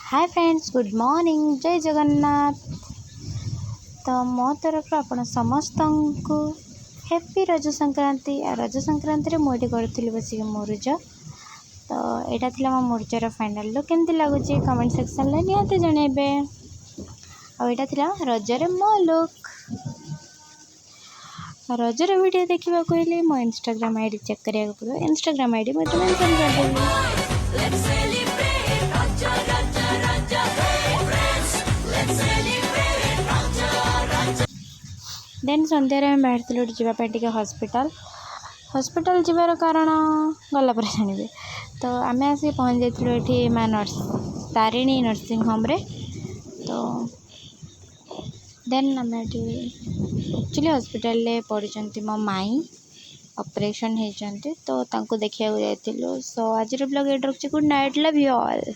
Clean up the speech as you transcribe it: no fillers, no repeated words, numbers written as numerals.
Hi friends, good morning, जय जगन्नाथ। तो मो तरफ आपण समस्त को हैप्पी रज संक्रांति। रज संक्रांति मुझे करी बस मुरुज। तो यहाँ थी मो मुरुजर फाइनाल लुक केमती लगुच कमेंट सेक्शन में निहाती जनइबे। आटा थी रजर मो लुक। रजर वीडियो देखा हेल्ले मो इंस्टाग्राम आईडी चेक करा पड़ो। इंस्टाग्राम आईडी मुझे मेंशन करदेवी। देन सन्धार आम बाहर जावाई हॉस्पिटल हॉस्पिटल जीवार कारण गला पर जानिबे। तो आम आसिक पहुँच जाइए माँ नर्स तारिणी नर्सिंग होम रे। तो देन आम एक्चुअली हॉस्पिटल पढ़ी मो माई ऑपरेशन होती तो तांको देखा जाइलु। सो आज ब्लॉग एट रखुची। Good night, love you all.